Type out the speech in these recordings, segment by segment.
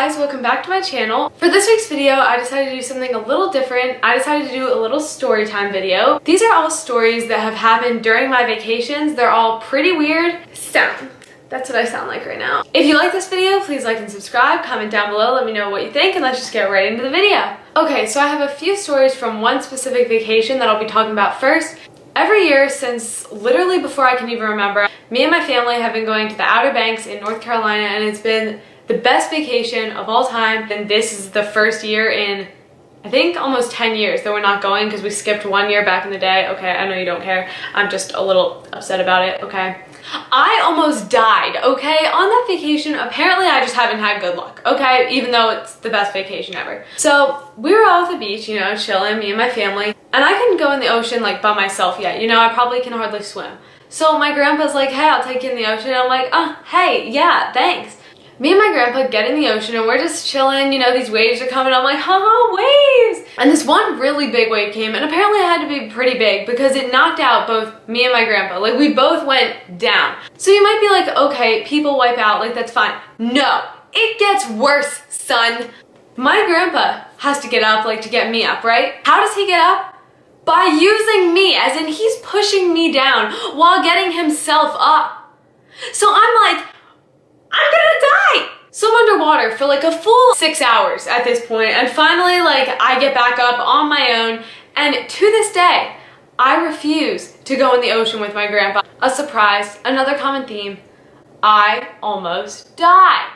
guys, welcome back to my channel. For this week's video, I decided to do something a little different. I decided to do a little story time video. These are all stories that have happened during my vacations. They're all pretty weird. That's what I sound like right now. If you like this video, please like and subscribe, comment down below, let me know what you think, and let's just get right into the video. Okay, so I have a few stories from one specific vacation that I'll be talking about first. Every year since literally before I can even remember, me and my family have been going to the Outer Banks in North Carolina, and it's been the best vacation of all time. And this is the first year in, I think, almost 10 years that we're not going because we skipped 1 year back in the day. Okay, I know you don't care. I'm just a little upset about it, okay? I almost died, okay? On that vacation, apparently I just haven't had good luck, okay? Even though it's the best vacation ever. So we were all at the beach, you know, chilling, me and my family. And I couldn't go in the ocean like by myself yet. You know, I probably can hardly swim. So my grandpa's like, hey, I'll take you in the ocean. And I'm like, oh, hey, yeah, thanks. Me and my grandpa get in the ocean and we're just chilling, you know, these waves are coming. I'm like, haha, waves! And this one really big wave came, and apparently it had to be pretty big because it knocked out both me and my grandpa. Like, we both went down. So you might be like, okay, people wipe out, like, that's fine. No, it gets worse, son. My grandpa has to get up, like, to get me up, right? How does he get up? By using me, as in he's pushing me down while getting himself up. So I'm like, I'm gonna die! So I'm underwater for like a full 6 hours at this point, and finally, like, I get back up on my own, and to this day, I refuse to go in the ocean with my grandpa. A surprise, another common theme, I almost die.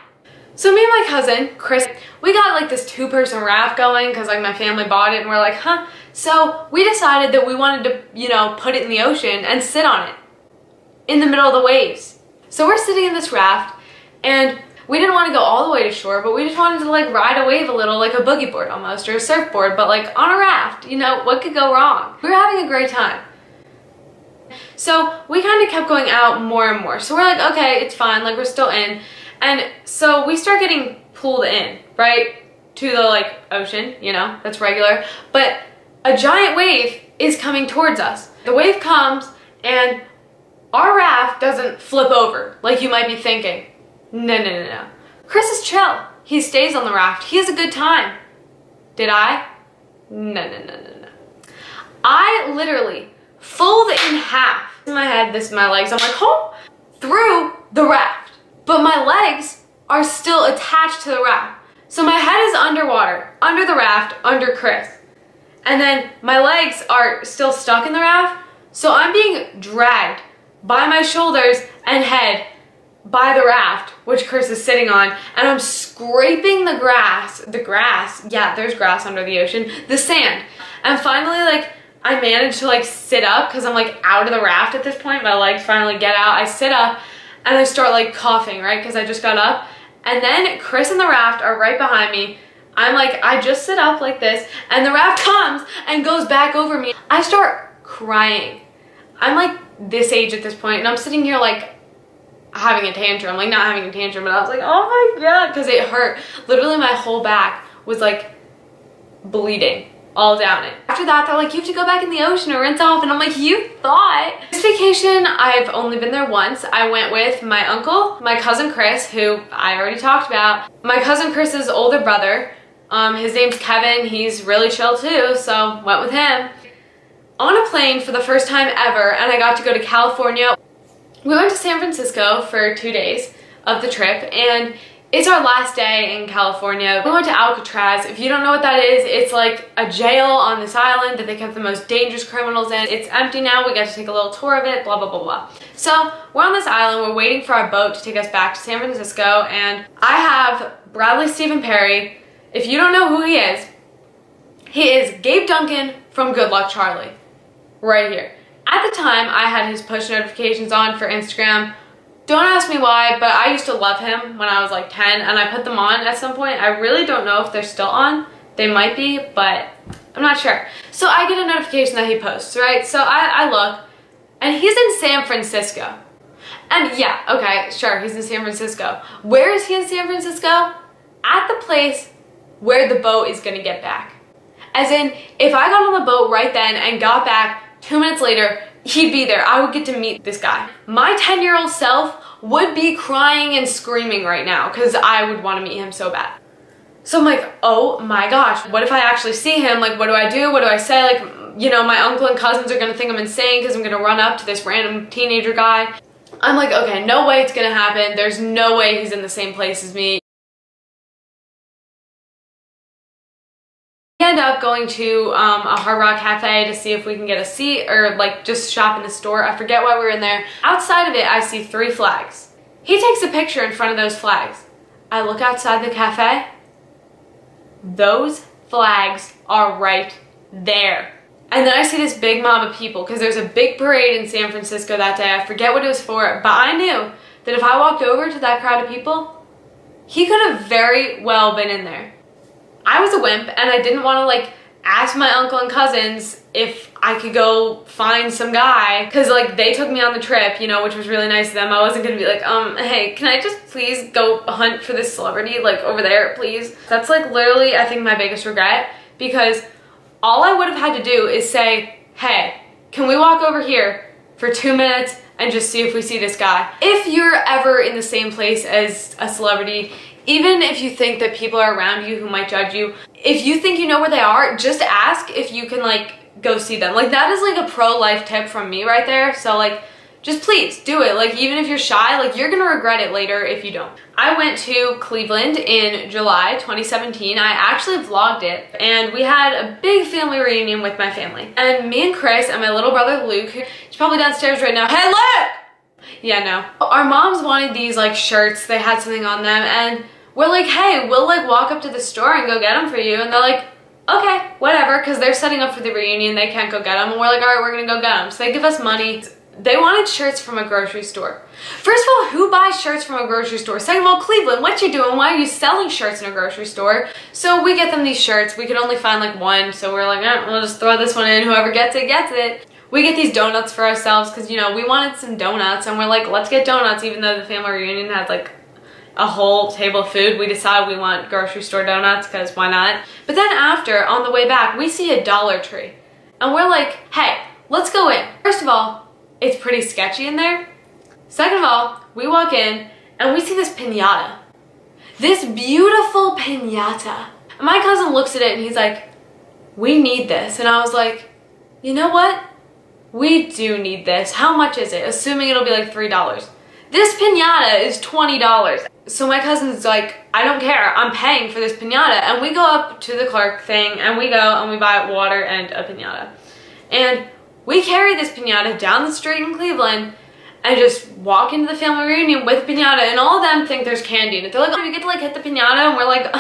So me and my cousin, Chris, we got like this 2-person raft going because like my family bought it and we're like, huh? So we decided that we wanted to, you know, put it in the ocean and sit on it in the middle of the waves. So we're sitting in this raft, and we didn't want to go all the way to shore, but we just wanted to like ride a wave a little, like a boogie board almost, or a surfboard, but like on a raft. You know, what could go wrong? We were having a great time. So we kind of kept going out more and more. So we're like, okay, it's fine, like we're still in. And so we start getting pulled in, right, to the like ocean, you know, that's regular. But a giant wave is coming towards us. The wave comes and our raft doesn't flip over like you might be thinking. No. Chris is chill. He stays on the raft. He has a good time. Did I? No. I literally fold in half. In my head, this is my legs. I'm like, oh, through the raft. But my legs are still attached to the raft. So my head is underwater, under the raft, under Chris. And then my legs are still stuck in the raft. So I'm being dragged by my shoulders and head by the raft, which Chris is sitting on, and I'm scraping the grass, yeah, there's grass under the ocean, the sand. And finally, like, I managed to like sit up because I'm like out of the raft at this point. My legs finally get out. I sit up and I start like coughing, right? Because I just got up. And then Chris and the raft are right behind me. I'm like, I just sit up like this, and the raft comes and goes back over me. I start crying. I'm like this age at this point, and I'm sitting here like having a tantrum, like not having a tantrum, but I was like, oh my god, because it hurt. Literally my whole back was like bleeding all down it. After that, they're like, you have to go back in the ocean or rinse off, and I'm like, you thought? This vacation, I've only been there once. I went with my uncle, my cousin Chris, who I already talked about, my cousin Chris's older brother. His name's Kevin. He's really chill too, so went with him. On a plane for the first time ever, and I got to go to California. We went to San Francisco for 2 days of the trip, and it's our last day in California. We went to Alcatraz. If you don't know what that is, it's like a jail on this island that they kept the most dangerous criminals in. It's empty now. We got to take a little tour of it, blah, blah, blah, blah. So we're on this island. We're waiting for our boat to take us back to San Francisco, and I have Bradley Stephen Perry. If you don't know who he is Gabe Duncan from Good Luck Charlie, right here. At the time, I had his push notifications on for Instagram. Don't ask me why, but I used to love him when I was like 10, and I put them on at some point. I really don't know if they're still on. They might be, but I'm not sure. So I get a notification that he posts, right? So I look, and he's in San Francisco. And yeah, okay, sure, he's in San Francisco. Where is he in San Francisco? At the place where the boat is gonna get back. As in, if I got on the boat right then and got back 2 minutes later, he'd be there. I would get to meet this guy. My 10-year-old self would be crying and screaming right now because I would want to meet him so bad. So I'm like, oh my gosh, what if I actually see him? Like, what do I do? What do I say? Like, you know, my uncle and cousins are gonna think I'm insane because I'm gonna run up to this random teenager guy. I'm like, okay, no way it's gonna happen. There's no way he's in the same place as me. We end up going to a Hard Rock Cafe to see if we can get a seat or like just shop in the store. I forget why we were in there. Outside of it, I see 3 flags. He takes a picture in front of those flags. I look outside the cafe. Those flags are right there. And then I see this big mob of people because there's a big parade in San Francisco that day. I forget what it was for, but I knew that if I walked over to that crowd of people, he could have very well been in there. I was a wimp and I didn't want to like ask my uncle and cousins if I could go find some guy because like they took me on the trip, you know, which was really nice of them. I wasn't gonna be like, hey, can I just please go hunt for this celebrity like over there, please? That's like literally I think my biggest regret, because all I would have had to do is say, hey, can we walk over here for 2 minutes and just see if we see this guy? If you're ever in the same place as a celebrity, even if you think that people are around you who might judge you, if you think you know where they are, just ask if you can like go see them. Like that is like a pro-life tip from me right there. So like, just please do it. Like even if you're shy, like you're gonna regret it later if you don't. I went to Cleveland in July 2017. I actually vlogged it and we had a big family reunion with my family. And me and Chris and my little brother Luke, he's probably downstairs right now. Hey, Luke! Yeah, no. Our moms wanted these like shirts. They had something on them and we're like, hey, we'll like walk up to the store and go get them for you. And they're like, okay, whatever, because they're setting up for the reunion. They can't go get them. And we're like, all right, we're gonna go get them. So they give us money. They wanted shirts from a grocery store. First of all, who buys shirts from a grocery store? Second of all, Cleveland, what you doing? Why are you selling shirts in a grocery store? So we get them these shirts. We could only find like one, so we're like, we'll just throw this one in. Whoever gets it, gets it. We get these donuts for ourselves because, you know, we wanted some donuts and we're like, let's get donuts, even though the family reunion had like a whole table of food. We decided we want grocery store donuts because why not? But then after, on the way back, we see a Dollar Tree and we're like, hey, let's go in. First of all, it's pretty sketchy in there. Second of all, we walk in and we see this piñata. This beautiful piñata. And my cousin looks at it and he's like, we need this. And I was like, you know what? We do need this. How much is it? Assuming it'll be like $3. This piñata is $20. So my cousin's like, I don't care. I'm paying for this piñata. And we go up to the clerk thing and we go and we buy water and a piñata. And we carry this piñata down the street in Cleveland and just walk into the family reunion with piñata, and all of them think there's candy in it. They're like, oh, you get to like hit the piñata, and we're like,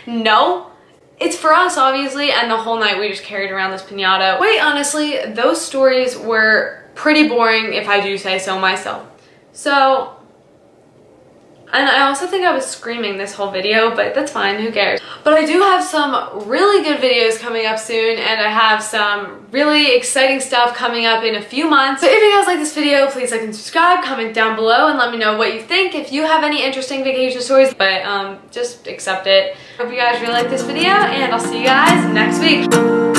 no. It's for us, obviously, and the whole night we just carried around this piñata. Wait, honestly, those stories were pretty boring if I do say so myself. So, and I also think I was screaming this whole video, but that's fine, who cares? But I do have some really good videos coming up soon, and I have some really exciting stuff coming up in a few months. So if you guys like this video, please like and subscribe, comment down below, and let me know what you think. If you have any interesting vacation stories, but just accept it. Hope you guys really like this video, and I'll see you guys next week.